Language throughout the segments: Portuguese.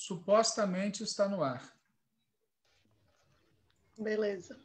supostamente está no ar. Beleza.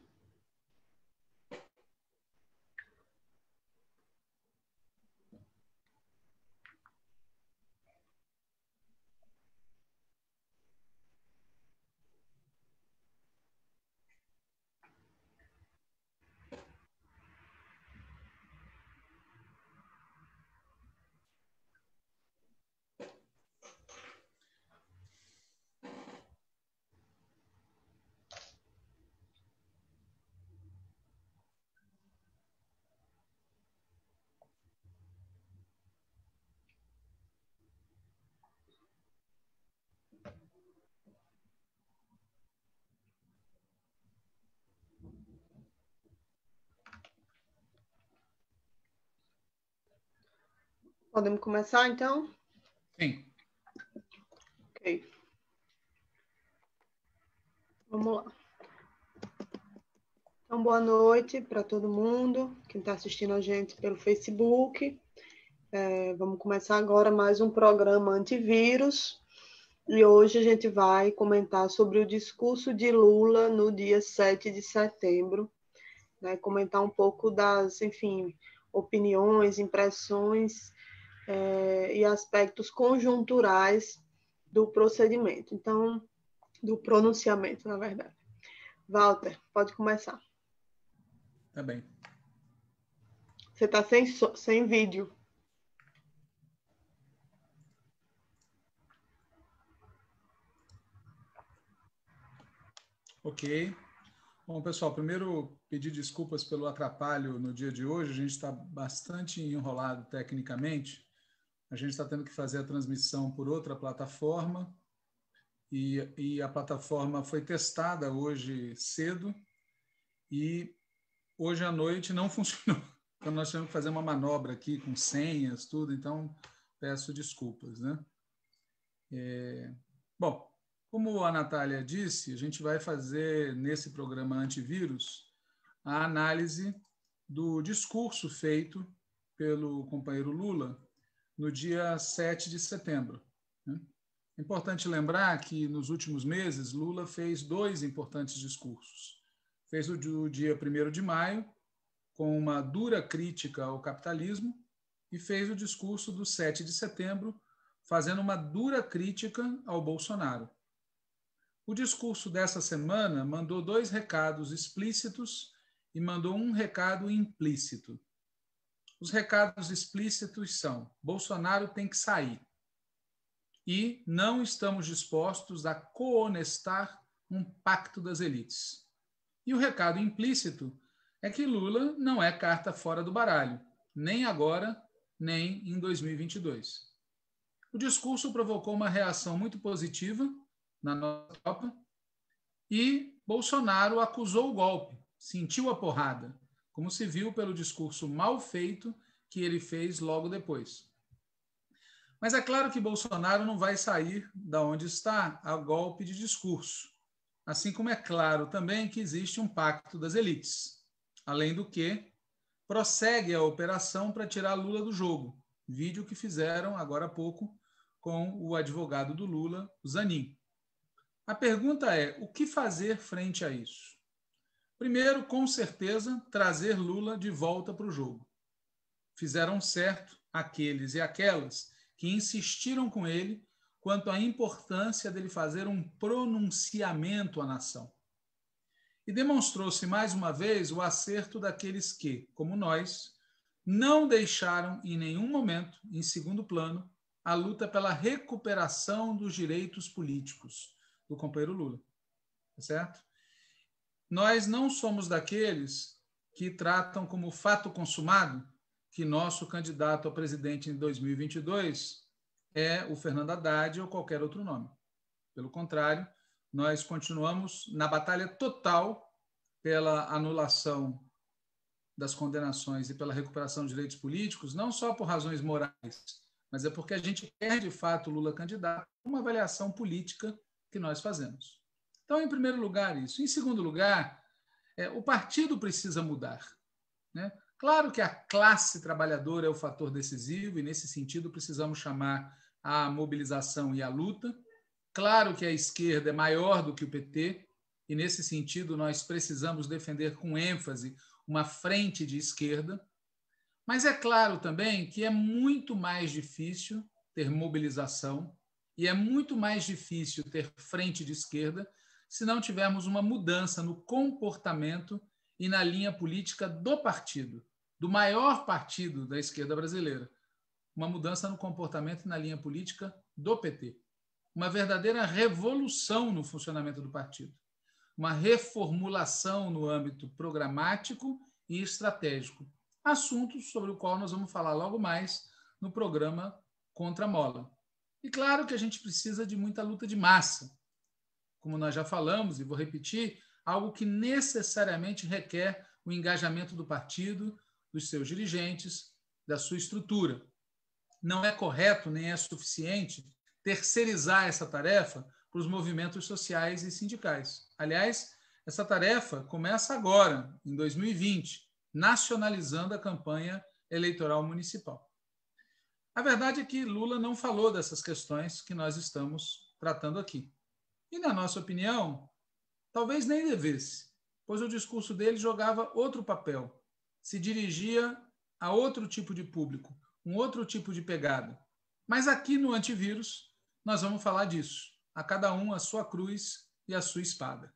Podemos começar, então? Sim. Ok. Vamos lá. Então, boa noite para todo mundo, quem está assistindo a gente pelo Facebook. Vamos começar agora mais um programa antivírus. E hoje a gente vai comentar sobre o discurso de Lula no dia 7 de setembro. Né? Comentar um pouco das, enfim, opiniões, impressões e aspectos conjunturais do procedimento. Então, do pronunciamento, na verdade. Walter, pode começar. Tá bem. Você está sem vídeo. Ok. Bom, pessoal, primeiro pedir desculpas pelo atrapalho no dia de hoje. A gente está bastante enrolado tecnicamente. A gente está tendo que fazer a transmissão por outra plataforma e a plataforma foi testada hoje cedo e hoje à noite não funcionou. Então, nós tivemos que fazer uma manobra aqui com senhas, tudo. Então, peço desculpas, né? Bom, como a Natália disse, a gente vai fazer nesse programa antivírus a análise do discurso feito pelo companheiro Lula no dia 7 de setembro. Né? É importante lembrar que nos últimos meses Lula fez 2 importantes discursos. Fez o do dia 1º de maio, com uma dura crítica ao capitalismo, e fez o discurso do 7 de setembro, fazendo uma dura crítica ao Bolsonaro. O discurso dessa semana mandou 2 recados explícitos e mandou um recado implícito. Os recados explícitos são: Bolsonaro tem que sair. E não estamos dispostos a cohonestar um pacto das elites. E o recado implícito é que Lula não é carta fora do baralho, nem agora, nem em 2022. O discurso provocou uma reação muito positiva na nossa tropa e Bolsonaro acusou o golpe, sentiu a porrada, como se viu pelo discurso mal feito que ele fez logo depois. Mas é claro que Bolsonaro não vai sair da onde está a golpe de discurso, assim como é claro também que existe um pacto das elites. Além do que, prossegue a operação para tirar Lula do jogo, vídeo que fizeram agora há pouco com o advogado do Lula, o Zanin. A pergunta é: o que fazer frente a isso? Primeiro, com certeza, trazer Lula de volta para o jogo. Fizeram certo aqueles e aquelas que insistiram com ele quanto à importância dele fazer um pronunciamento à nação. E demonstrou-se mais uma vez o acerto daqueles que, como nós, não deixaram em nenhum momento, em segundo plano, a luta pela recuperação dos direitos políticos do companheiro Lula. Tá certo? Nós não somos daqueles que tratam como fato consumado que nosso candidato a presidente em 2022 é o Fernando Haddad ou qualquer outro nome. Pelo contrário, nós continuamos na batalha total pela anulação das condenações e pela recuperação de direitos políticos, não só por razões morais, mas é porque a gente quer, de fato, Lula candidato, uma avaliação política que nós fazemos. Então, em primeiro lugar, isso. Em segundo lugar, o partido precisa mudar. Né? Claro que a classe trabalhadora é o fator decisivo e, nesse sentido, precisamos chamar a mobilização e a luta. claro que a esquerda é maior do que o PT, e, nesse sentido, nós precisamos defender com ênfase uma frente de esquerda, mas é claro também que é muito mais difícil ter mobilização e é muito mais difícil ter frente de esquerda se não tivermos uma mudança no comportamento e na linha política do partido, do maior partido da esquerda brasileira. Uma mudança no comportamento e na linha política do PT. Uma verdadeira revolução no funcionamento do partido. Uma reformulação no âmbito programático e estratégico. Assuntos sobre o qual nós vamos falar logo mais no programa Contra a Mola. E claro que a gente precisa de muita luta de massa. Como nós já falamos, e vou repetir, algo que necessariamente requer o engajamento do partido, dos seus dirigentes, da sua estrutura. Não é correto nem é suficiente terceirizar essa tarefa para os movimentos sociais e sindicais. Aliás, essa tarefa começa agora, em 2020, nacionalizando a campanha eleitoral municipal. A verdade é que Lula não falou dessas questões que nós estamos tratando aqui. E, na nossa opinião, talvez nem devesse, pois o discurso dele jogava outro papel, se dirigia a outro tipo de público, um outro tipo de pegada. Mas aqui no Antivírus, nós vamos falar disso. A cada um a sua cruz e a sua espada.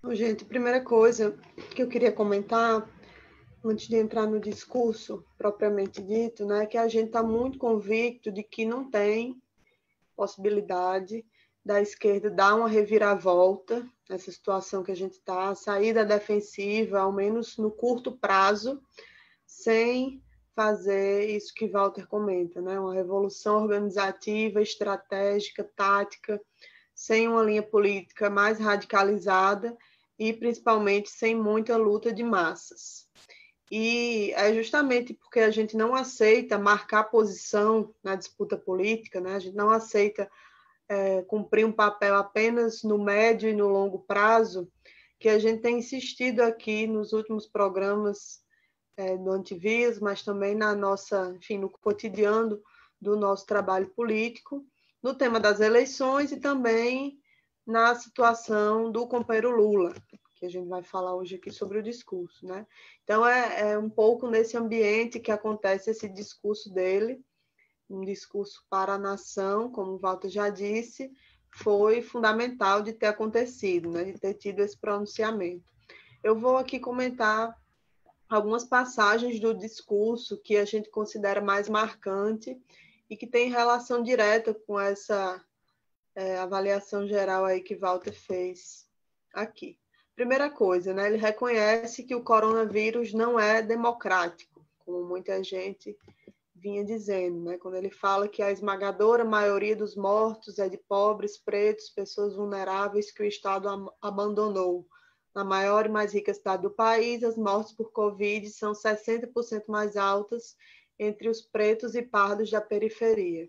Bom, gente, a primeira coisa que eu queria comentar, antes de entrar no discurso propriamente dito, né, é que a gente está muito convicto de que não tem possibilidade da esquerda dar uma reviravolta nessa situação que a gente está, sair da defensiva, ao menos no curto prazo, sem fazer isso que Walter comenta, né? Uma revolução organizativa, estratégica, tática, sem uma linha política mais radicalizada e, principalmente, sem muita luta de massas. E é justamente porque a gente não aceita marcar posição na disputa política, né? A gente não aceita cumprir um papel apenas no médio e no longo prazo, que a gente tem insistido aqui nos últimos programas do Antivírus, mas também na nossa, enfim, no cotidiano do nosso trabalho político, no tema das eleições e também na situação do companheiro Lula, que a gente vai falar hoje aqui sobre o discurso, né? Então, é um pouco nesse ambiente que acontece esse discurso dele, um discurso para a nação, como o Walter já disse, foi fundamental de ter acontecido, né? De ter tido esse pronunciamento. Eu vou aqui comentar algumas passagens do discurso que a gente considera mais marcante e que tem relação direta com essa avaliação geral aí que Walter fez aqui. Primeira coisa, né? Ele reconhece que o coronavírus não é democrático, como muita gente vinha dizendo, né? Quando ele fala que a esmagadora maioria dos mortos é de pobres, pretos, pessoas vulneráveis que o Estado abandonou. Na maior e mais rica cidade do país, as mortes por Covid são 60% mais altas entre os pretos e pardos da periferia.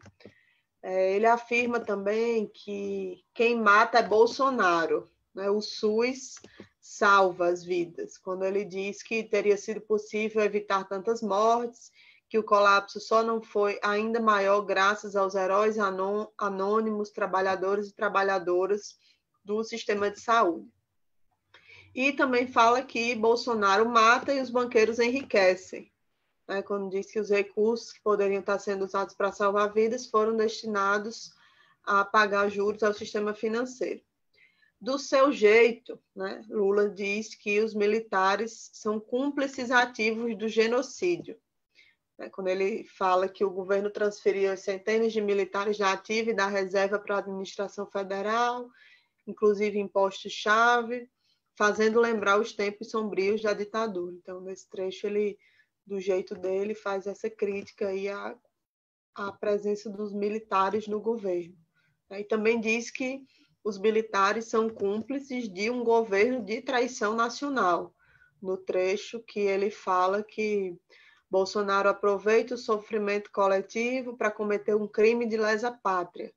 Ele afirma também que quem mata é Bolsonaro, né? O SUS salva as vidas, quando ele diz que teria sido possível evitar tantas mortes, que o colapso só não foi ainda maior graças aos heróis anônimos, trabalhadores e trabalhadoras do sistema de saúde. E também fala que Bolsonaro mata e os banqueiros enriquecem, né? Quando diz que os recursos que poderiam estar sendo usados para salvar vidas foram destinados a pagar juros ao sistema financeiro. Do seu jeito, né, Lula diz que os militares são cúmplices ativos do genocídio. Quando ele fala que o governo transferiu centenas de militares da ativa e da reserva para a administração federal, inclusive impostos-chave, fazendo lembrar os tempos sombrios da ditadura. Então, nesse trecho, ele, do jeito dele, faz essa crítica aí à presença dos militares no governo. E também diz que os militares são cúmplices de um governo de traição nacional, no trecho que ele fala que Bolsonaro aproveita o sofrimento coletivo para cometer um crime de lesa pátria.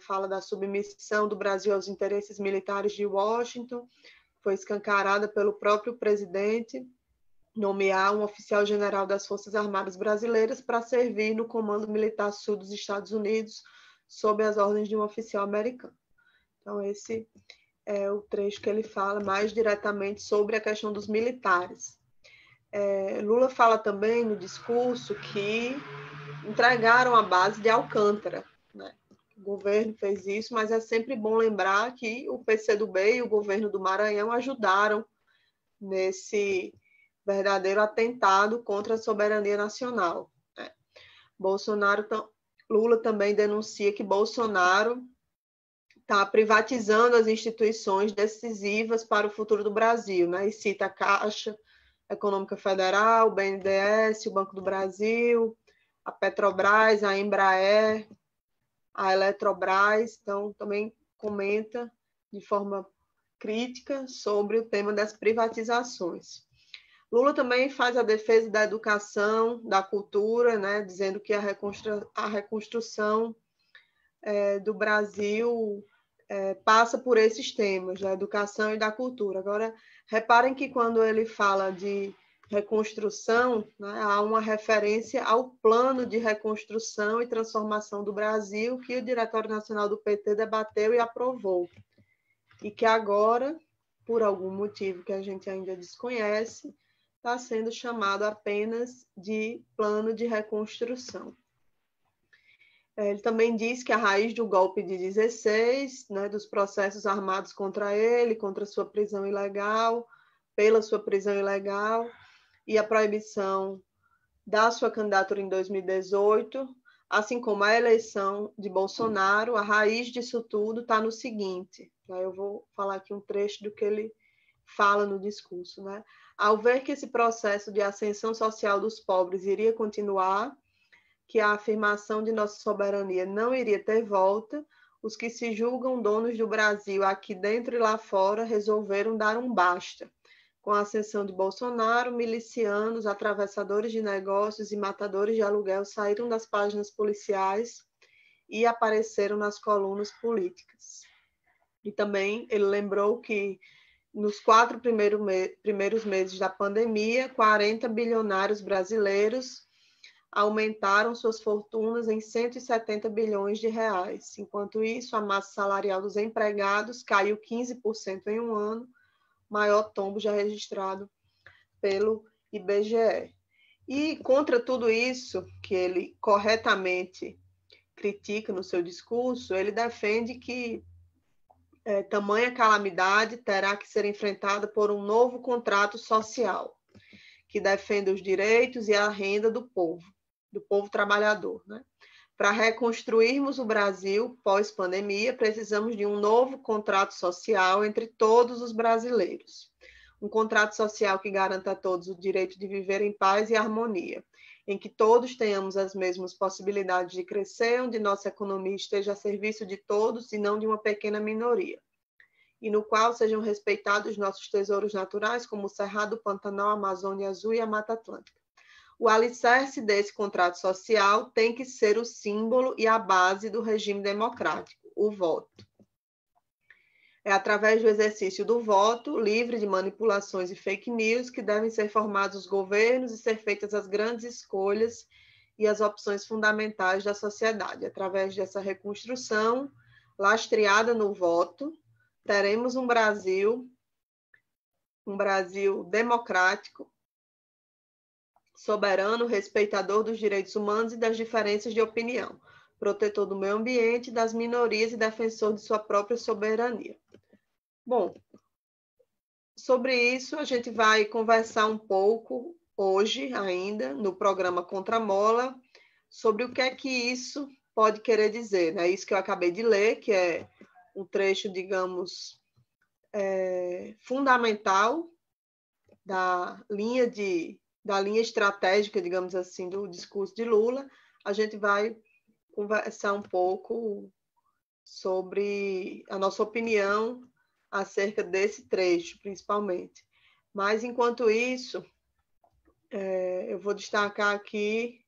Fala da submissão do Brasil aos interesses militares de Washington, foi escancarada pelo próprio presidente nomear um oficial-general das Forças Armadas Brasileiras para servir no Comando Militar Sul dos Estados Unidos, sob as ordens de um oficial americano. Então, esse é o trecho que ele fala mais diretamente sobre a questão dos militares. Lula fala também no discurso que entregaram a base de Alcântara, né? O governo fez isso, mas é sempre bom lembrar que o PCdoB e o governo do Maranhão ajudaram nesse verdadeiro atentado contra a soberania nacional, né? Lula também denuncia que Bolsonaro está privatizando as instituições decisivas para o futuro do Brasil, né? E cita a Caixa Econômica Federal, o BNDES, o Banco do Brasil, a Petrobras, a Embraer, a Eletrobras. Então, também comenta de forma crítica sobre o tema das privatizações. Lula também faz a defesa da educação, da cultura, né, dizendo que a reconstrução do Brasil passa por esses temas, da educação e da cultura. Agora, reparem que quando ele fala de reconstrução, né, há uma referência ao plano de reconstrução e transformação do Brasil que o Diretório Nacional do PT debateu e aprovou. E que agora, por algum motivo que a gente ainda desconhece, está sendo chamado apenas de plano de reconstrução. Ele também diz que a raiz do golpe de 16, né, dos processos armados contra ele, contra sua prisão ilegal, pela sua prisão ilegal, e a proibição da sua candidatura em 2018, assim como a eleição de Bolsonaro, a raiz disso tudo está no seguinte, né, eu vou falar aqui um trecho do que ele fala no discurso, né? Ao ver que esse processo de ascensão social dos pobres iria continuar, que a afirmação de nossa soberania não iria ter volta, os que se julgam donos do Brasil aqui dentro e lá fora resolveram dar um basta. Com a ascensão de Bolsonaro, milicianos, atravessadores de negócios e matadores de aluguel saíram das páginas policiais e apareceram nas colunas políticas. E também ele lembrou que nos 4 primeiros meses da pandemia, 40 bilionários brasileiros aumentaram suas fortunas em 170 bilhões de reais. Enquanto isso, a massa salarial dos empregados caiu 15% em um ano, maior tombo já registrado pelo IBGE. E contra tudo isso, que ele corretamente critica no seu discurso, ele defende que tamanha calamidade terá que ser enfrentada por um novo contrato social, que defenda os direitos e a renda do povo trabalhador, né? Para reconstruirmos o Brasil pós-pandemia, precisamos de um novo contrato social entre todos os brasileiros. Um contrato social que garanta a todos o direito de viver em paz e harmonia, em que todos tenhamos as mesmas possibilidades de crescer, onde nossa economia esteja a serviço de todos e não de uma pequena minoria, e no qual sejam respeitados nossos tesouros naturais, como o Cerrado, o Pantanal, a Amazônia Azul e a Mata Atlântica. O alicerce desse contrato social tem que ser o símbolo e a base do regime democrático, o voto. É através do exercício do voto, livre de manipulações e fake news, que devem ser formados os governos e ser feitas as grandes escolhas e as opções fundamentais da sociedade. Através dessa reconstrução, lastreada no voto, teremos um Brasil democrático, soberano, respeitador dos direitos humanos e das diferenças de opinião, protetor do meio ambiente, das minorias e defensor de sua própria soberania. Bom, sobre isso a gente vai conversar um pouco hoje ainda no programa Contramola sobre o que é que isso pode querer dizer, né? Isso que eu acabei de ler, que é um trecho, digamos, fundamental da linha estratégica, digamos assim, do discurso de Lula. A gente vai conversar um pouco sobre a nossa opinião acerca desse trecho, principalmente. Mas, enquanto isso, eu vou destacar aqui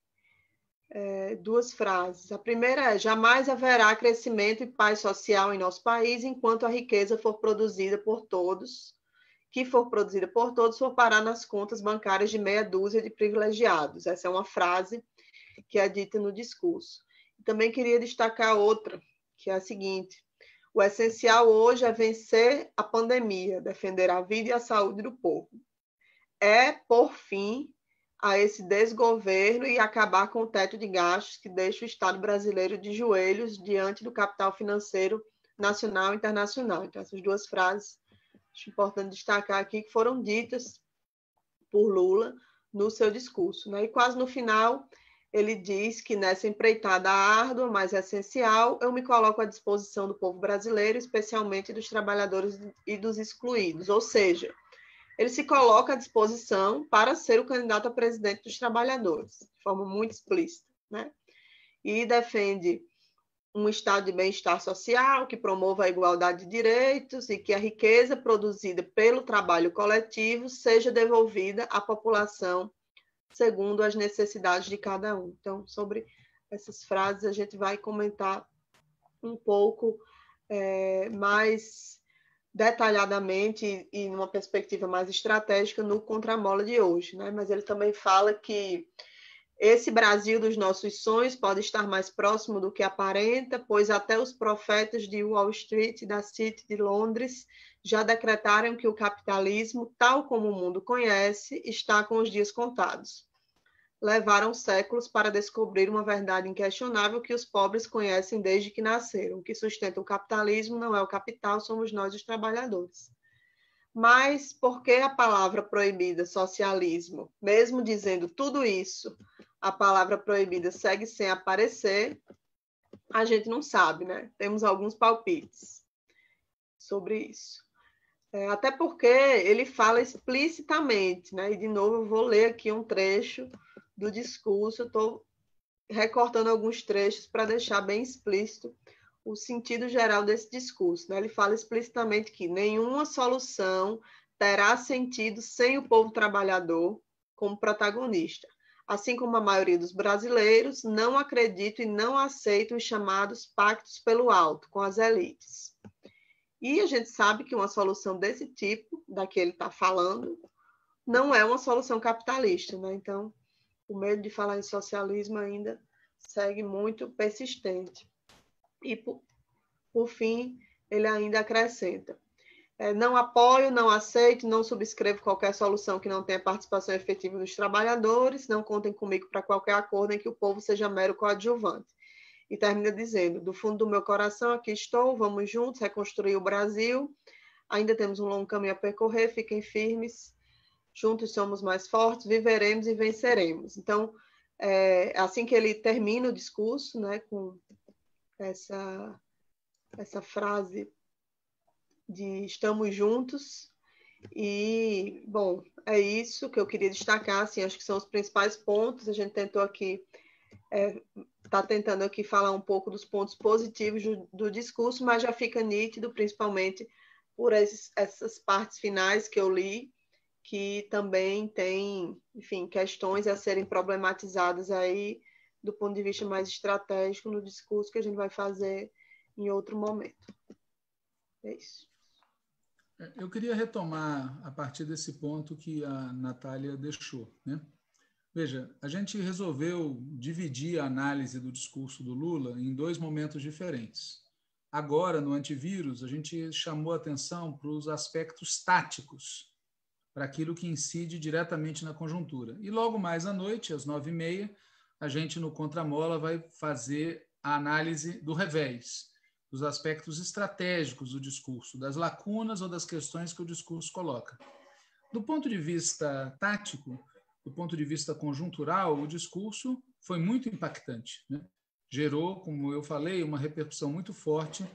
duas frases. A primeira é: jamais haverá crescimento e paz social em nosso país enquanto a riqueza for produzida por todos, que for produzida por todos for parar nas contas bancárias de meia dúzia de privilegiados. Essa é uma frase que é dita no discurso. Também queria destacar outra, que é a seguinte: o essencial hoje é vencer a pandemia, defender a vida e a saúde do povo. É por fim a esse desgoverno e acabar com o teto de gastos que deixa o Estado brasileiro de joelhos diante do capital financeiro nacional e internacional. Então, essas duas frases, acho importante destacar aqui, que foram ditas por Lula no seu discurso, né? E quase no final, ele diz que nessa empreitada árdua, mas essencial, eu me coloco à disposição do povo brasileiro, especialmente dos trabalhadores e dos excluídos. Ou seja, ele se coloca à disposição para ser o candidato a presidente dos trabalhadores, de forma muito explícita, né? E defende um estado de bem-estar social que promova a igualdade de direitos e que a riqueza produzida pelo trabalho coletivo seja devolvida à população segundo as necessidades de cada um. Então, sobre essas frases, a gente vai comentar um pouco mais detalhadamente e numa perspectiva mais estratégica no contramola de hoje, né? Mas ele também fala que esse Brasil dos nossos sonhos pode estar mais próximo do que aparenta, pois até os profetas de Wall Street e da City de Londres já decretaram que o capitalismo, tal como o mundo conhece, está com os dias contados. Levaram séculos para descobrir uma verdade inquestionável que os pobres conhecem desde que nasceram. O que sustenta o capitalismo não é o capital, somos nós os trabalhadores. Mas por que a palavra proibida, socialismo? Mesmo dizendo tudo isso, a palavra proibida segue sem aparecer, a gente não sabe, né? Temos alguns palpites sobre isso. Até porque ele fala explicitamente, né? E, de novo, eu vou ler aqui um trecho do discurso, eu estou recortando alguns trechos para deixar bem explícito o sentido geral desse discurso, né? Ele fala explicitamente que nenhuma solução terá sentido sem o povo trabalhador como protagonista. Assim como a maioria dos brasileiros, não acredito e não aceito os chamados pactos pelo alto com as elites. E a gente sabe que uma solução desse tipo, da que ele está falando, não é uma solução capitalista, né? Então, o medo de falar em socialismo ainda segue muito persistente. E, por fim, ele ainda acrescenta: não apoio, não aceito, não subscrevo qualquer solução que não tenha participação efetiva dos trabalhadores, não contem comigo para qualquer acordo em que o povo seja mero coadjuvante. E termina dizendo: do fundo do meu coração, aqui estou, vamos juntos reconstruir o Brasil, ainda temos um longo caminho a percorrer, fiquem firmes, juntos somos mais fortes, viveremos e venceremos. Então, assim que ele termina o discurso, né, com essa frase de estamos juntos. E, bom, é isso que eu queria destacar, assim, acho que são os principais pontos. A gente tentou aqui, está tentando aqui falar um pouco dos pontos positivos do discurso, mas já fica nítido, principalmente por essas partes finais que eu li, que também tem, enfim, questões a serem problematizadas aí do ponto de vista mais estratégico no discurso que a gente vai fazer em outro momento. É isso. Eu queria retomar a partir desse ponto que a Natália deixou, né? Veja, a gente resolveu dividir a análise do discurso do Lula em dois momentos diferentes. Agora, no antivírus, a gente chamou atenção para os aspectos táticos, para aquilo que incide diretamente na conjuntura. E logo mais à noite, às 9h30, a gente, no Contramola, vai fazer a análise do revés, dos aspectos estratégicos do discurso, das lacunas ou das questões que o discurso coloca. Do ponto de vista tático, do ponto de vista conjuntural, o discurso foi muito impactante, né? Gerou, como eu falei, uma repercussão muito forte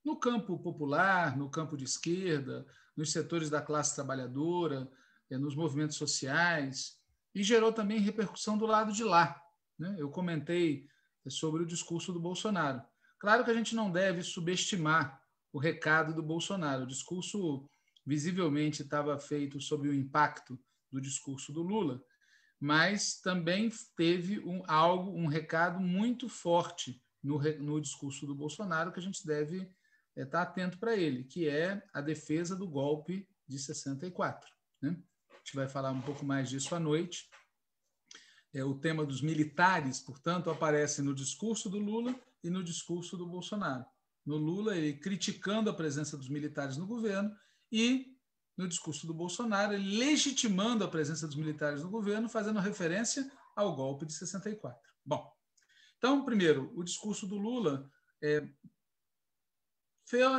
no campo popular, no campo de esquerda, nos setores da classe trabalhadora, nos movimentos sociais, e gerou também repercussão do lado de lá, né? Eu comentei sobre o discurso do Bolsonaro. Claro que a gente não deve subestimar o recado do Bolsonaro. O discurso visivelmente estava feito sob o impacto do discurso do Lula, mas também teve um recado muito forte no discurso do Bolsonaro que a gente deve estar atento para ele, que é a defesa do golpe de 64. Né? A gente vai falar um pouco mais disso à noite. O tema dos militares, portanto, aparece no discurso do Lula e no discurso do Bolsonaro. No Lula, ele criticando a presença dos militares no governo, e no discurso do Bolsonaro, ele legitimando a presença dos militares no governo, fazendo referência ao golpe de 64. Bom, então, primeiro, o discurso do Lula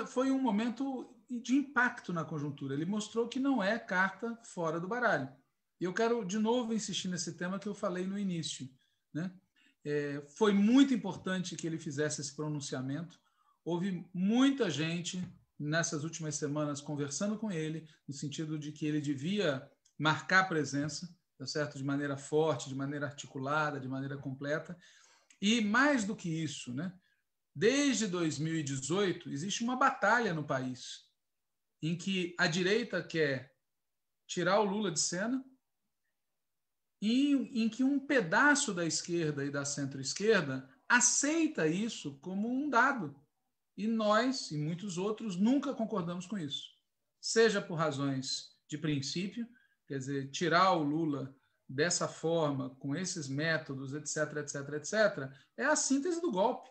foi um momento de impacto na conjuntura. Ele mostrou que não é carta fora do baralho. E eu quero, de novo, insistir nesse tema que eu falei no início. Né? Foi muito importante que ele fizesse esse pronunciamento. Houve muita gente nessas últimas semanas conversando com ele, no sentido de que ele devia marcar presença, tá certo? De maneira forte, de maneira articulada, de maneira completa. E mais do que isso, né? Desde 2018, existe uma batalha no país em que a direita quer tirar o Lula de cena e em que um pedaço da esquerda e da centro-esquerda aceita isso como um dado. E nós, e muitos outros, nunca concordamos com isso. Seja por razões de princípio, quer dizer, tirar o Lula dessa forma, com esses métodos, etc., etc., etc., é a síntese do golpe.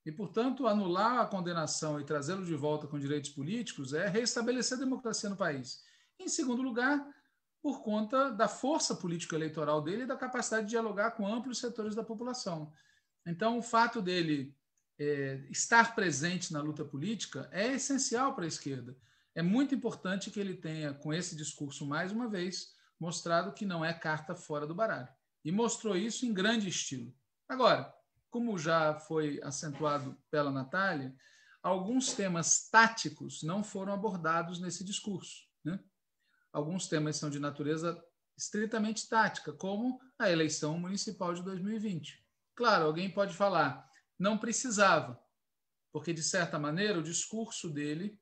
E, portanto, anular a condenação e trazê-lo de volta com direitos políticos é restabelecer a democracia no país. Em segundo lugar, por conta da força político-eleitoral dele e da capacidade de dialogar com amplos setores da população. Então, o fato dele estar presente na luta política é essencial para a esquerda. É muito importante que ele tenha, com esse discurso, mais uma vez, mostrado que não é carta fora do baralho. E mostrou isso em grande estilo. Agora, como já foi acentuado pela Natália, alguns temas táticos não foram abordados nesse discurso. Né? Alguns temas são de natureza estritamente tática, como a eleição municipal de 2020. Claro, alguém pode falar, não precisava, porque, de certa maneira, o discurso dele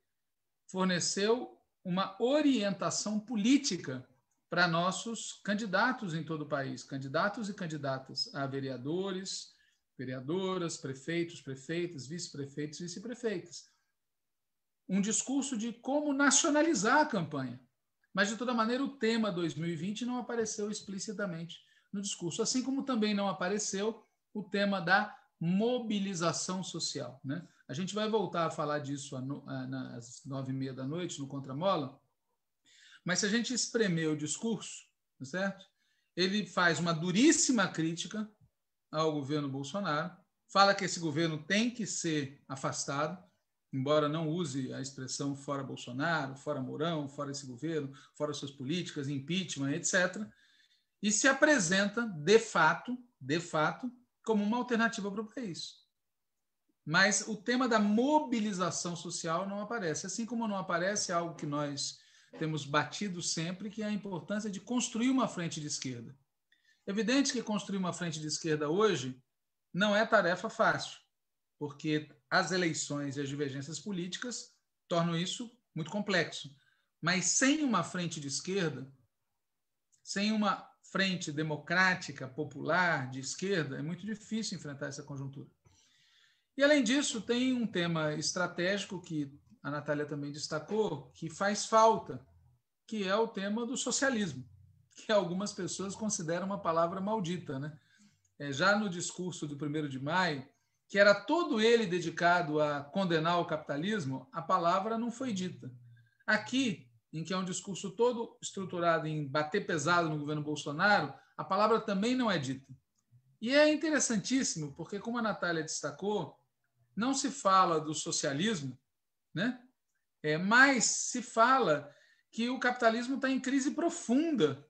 forneceu uma orientação política para nossos candidatos em todo o país, candidatos e candidatas a vereadores, vereadoras, prefeitos, prefeitas, vice-prefeitos e vice-prefeitas. Um discurso de como nacionalizar a campanha. Mas, de toda maneira, o tema 2020 não apareceu explicitamente no discurso, assim como também não apareceu o tema da mobilização social. Né? A gente vai voltar a falar disso às 9h30 da noite, no Contramola, mas se a gente espremer o discurso, certo? Ele faz uma duríssima crítica ao governo Bolsonaro, fala que esse governo tem que ser afastado, embora não use a expressão fora Bolsonaro, fora Mourão, fora esse governo, fora suas políticas, impeachment, etc., e se apresenta, de fato, como uma alternativa para o país. Mas o tema da mobilização social não aparece, assim como não aparece algo que nós temos batido sempre, que é a importância de construir uma frente de esquerda. É evidente que construir uma frente de esquerda hoje não é tarefa fácil, porque as eleições e as divergências políticas tornam isso muito complexo. Mas sem uma frente de esquerda, sem uma frente democrática, popular, de esquerda, é muito difícil enfrentar essa conjuntura. E, além disso, tem um tema estratégico que a Natália também destacou, que faz falta, que é o tema do socialismo, que algumas pessoas consideram uma palavra maldita. Né? Já no discurso do 1º de maio, que era todo ele dedicado a condenar o capitalismo, a palavra não foi dita. Aqui, em que é um discurso todo estruturado em bater pesado no governo Bolsonaro, a palavra também não é dita. E é interessantíssimo, porque, como a Natália destacou, não se fala do socialismo, né? Mas se fala que o capitalismo está em crise profunda.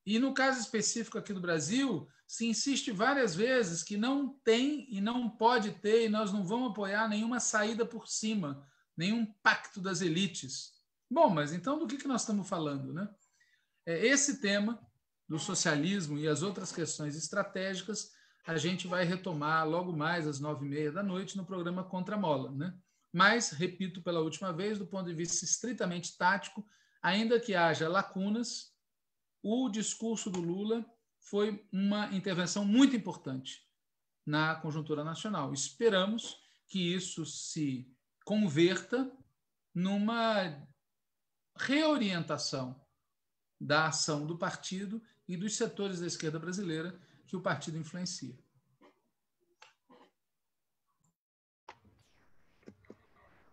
E, no caso específico aqui do Brasil, se insiste várias vezes que não tem e não pode ter, e nós não vamos apoiar nenhuma saída por cima, nenhum pacto das elites. Bom, mas então do que nós estamos falando? Né? Esse tema do socialismo e as outras questões estratégicas a gente vai retomar logo mais às 9h30 da noite no programa Contramola. Né? Mas, repito pela última vez, do ponto de vista estritamente tático, ainda que haja lacunas, o discurso do Lula foi uma intervenção muito importante na conjuntura nacional. Esperamos que isso se converta numa reorientação da ação do partido e dos setores da esquerda brasileira que o partido influencia.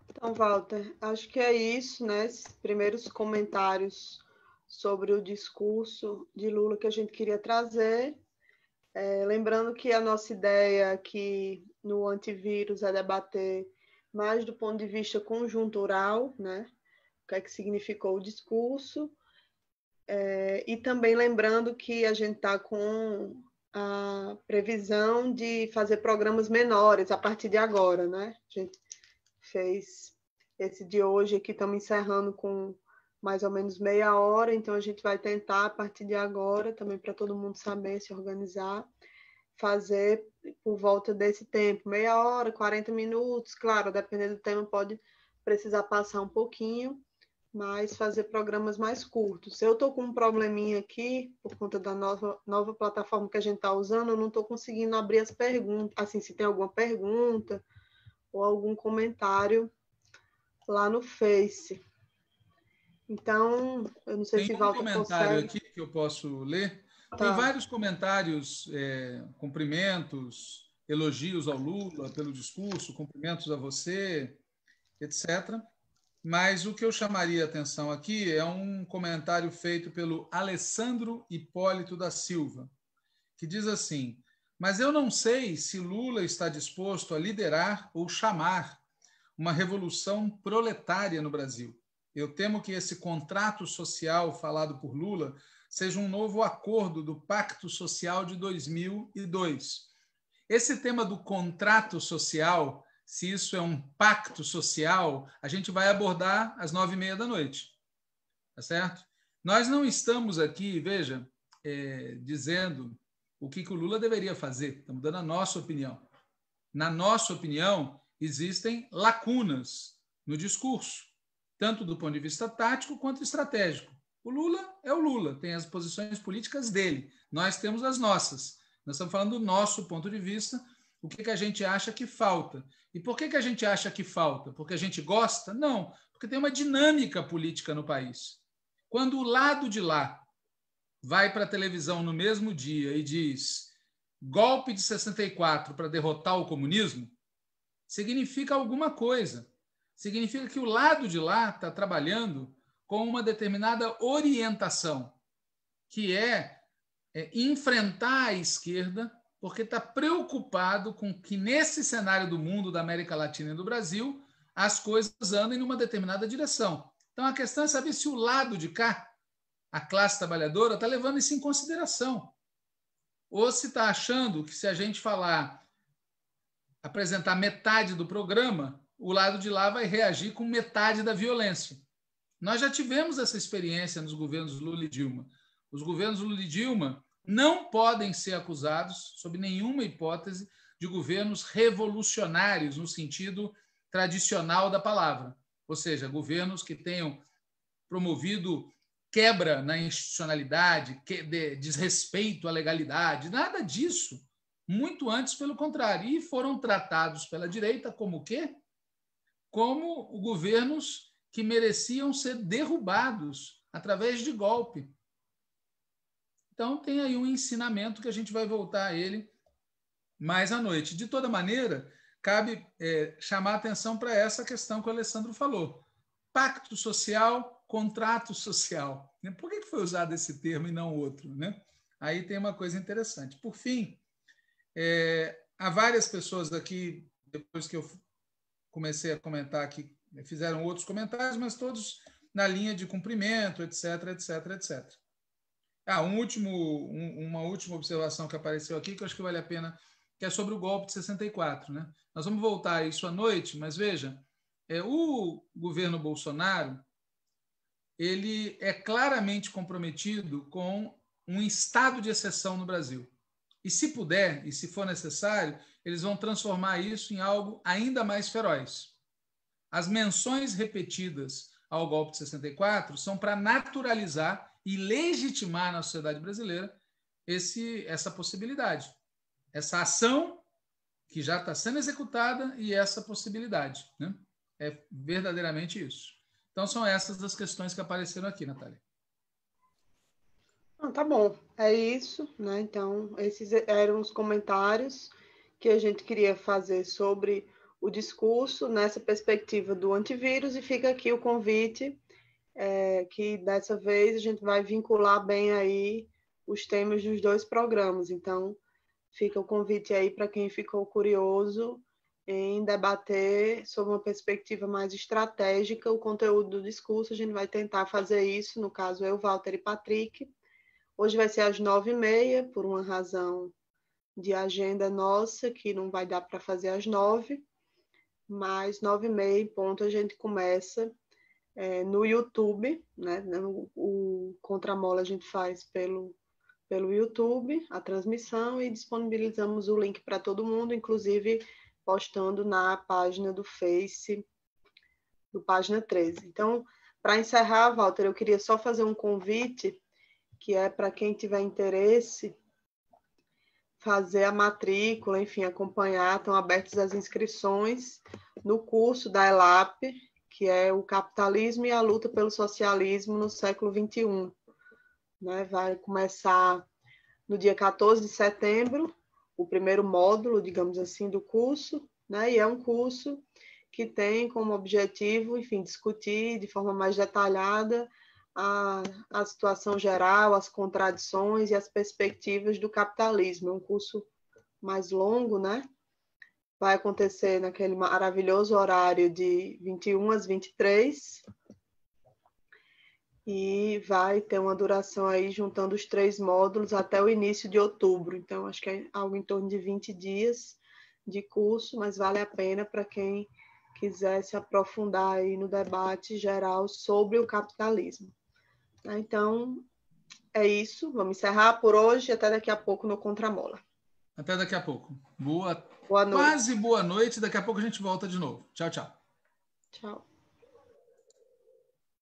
Então, Walter, acho que é isso, né? Esses primeiros comentários sobre o discurso de Lula que a gente queria trazer. Lembrando que a nossa ideia aqui no Antivírus é debater mais do ponto de vista conjuntural, né? O que é que significou o discurso. E também lembrando que a gente está com a previsão de fazer programas menores a partir de agora, né? A gente fez esse de hoje aqui, estamos encerrando com mais ou menos meia hora, então a gente vai tentar, a partir de agora, também para todo mundo saber se organizar, fazer por volta desse tempo, meia hora, 40 minutos, claro, dependendo do tema, pode precisar passar um pouquinho, mas fazer programas mais curtos. Eu estou com um probleminha aqui, por conta da nova plataforma que a gente está usando, eu não estou conseguindo abrir as perguntas, assim, se tem alguma pergunta ou algum comentário lá no Face. Então, eu não sei Tem se um Walter comentário consegue. aqui que eu posso ler. Tá. Tem vários comentários, cumprimentos, elogios ao Lula pelo discurso, cumprimentos a você, etc. Mas o que eu chamaria a atenção aqui é um comentário feito pelo Alessandro Hipólito da Silva, que diz assim: mas eu não sei se Lula está disposto a liderar ou chamar uma revolução proletária no Brasil. Eu temo que esse contrato social falado por Lula seja um novo acordo do Pacto Social de 2002. Esse tema do contrato social, se isso é um pacto social, a gente vai abordar às 9h30 da noite. Tá certo? Nós não estamos aqui, veja, dizendo o que o Lula deveria fazer. Estamos dando a nossa opinião. Na nossa opinião, existem lacunas no discurso, tanto do ponto de vista tático quanto estratégico. O Lula é o Lula, tem as posições políticas dele, nós temos as nossas. Nós estamos falando do nosso ponto de vista, o que a gente acha que falta. E por que a gente acha que falta? Porque a gente gosta? Não, porque tem uma dinâmica política no país. Quando o lado de lá vai para a televisão no mesmo dia e diz golpe de 64 para derrotar o comunismo, significa alguma coisa. Significa que o lado de lá está trabalhando com uma determinada orientação, que é enfrentar a esquerda, porque está preocupado com que nesse cenário do mundo, da América Latina e do Brasil, as coisas andem numa determinada direção. Então a questão é saber se o lado de cá, a classe trabalhadora, está levando isso em consideração. Ou se está achando que se a gente apresentar metade do programa, o lado de lá vai reagir com metade da violência. Nós já tivemos essa experiência nos governos Lula e Dilma. Os governos Lula e Dilma não podem ser acusados, sob nenhuma hipótese, de governos revolucionários no sentido tradicional da palavra. Ou seja, governos que tenham promovido quebra na institucionalidade, desrespeito à legalidade, nada disso. Muito antes, pelo contrário. E foram tratados pela direita como o quê? Como governos que mereciam ser derrubados através de golpe. Então, tem aí um ensinamento que a gente vai voltar a ele mais à noite. De toda maneira, cabe chamar a atenção para essa questão que o Alessandro falou. Pacto social, contrato social. Por que foi usado esse termo e não outro? Né? Aí tem uma coisa interessante. Por fim, há várias pessoas aqui, depois que eu comecei a comentar aqui, fizeram outros comentários, mas todos na linha de cumprimento, etc, etc, etc. Uma última observação que apareceu aqui, que eu acho que vale a pena, que é sobre o golpe de 64. Né? Nós vamos voltar a isso à noite, mas veja, o governo Bolsonaro ele é claramente comprometido com um estado de exceção no Brasil. E se puder, e se for necessário, eles vão transformar isso em algo ainda mais feroz. As menções repetidas ao golpe de 64 são para naturalizar e legitimar na sociedade brasileira essa possibilidade, essa ação que já está sendo executada e essa possibilidade. Né? É verdadeiramente isso. Então, são essas as questões que apareceram aqui, Natália. Tá bom, é isso, né? Então, esses eram os comentários que a gente queria fazer sobre o discurso nessa perspectiva do antivírus, e fica aqui o convite, que dessa vez a gente vai vincular bem aí os temas dos dois programas. Então, fica o convite aí para quem ficou curioso em debater sobre uma perspectiva mais estratégica o conteúdo do discurso. A gente vai tentar fazer isso, no caso eu, Walter e Patrick. Hoje vai ser às 9h30, por uma razão de agenda nossa, que não vai dar para fazer às 9h, mas 9h30 em ponto a gente começa no YouTube, né? O Contramola a gente faz pelo YouTube, a transmissão, e disponibilizamos o link para todo mundo, inclusive postando na página do Face, do Página 13. Então, para encerrar, Walter, eu queria só fazer um convite, que é para quem tiver interesse, fazer a matrícula, enfim, acompanhar, estão abertas as inscrições no curso da ELAP, que é o Capitalismo e a Luta pelo Socialismo no Século XXI. Né? Vai começar no dia 14 de setembro, o primeiro módulo, digamos assim, do curso, né? E é um curso que tem como objetivo, enfim, discutir de forma mais detalhada a situação geral, as contradições e as perspectivas do capitalismo. É um curso mais longo, né? Vai acontecer naquele maravilhoso horário de 21 às 23, e vai ter uma duração aí, juntando os 3 módulos, até o início de outubro. Então, acho que é algo em torno de 20 dias de curso, mas vale a pena para quem quiser se aprofundar aí no debate geral sobre o capitalismo. Então, é isso. Vamos encerrar por hoje. Até daqui a pouco no Contramola. Até daqui a pouco. Boa noite. Quase boa noite. Daqui a pouco a gente volta de novo. Tchau, tchau. Tchau.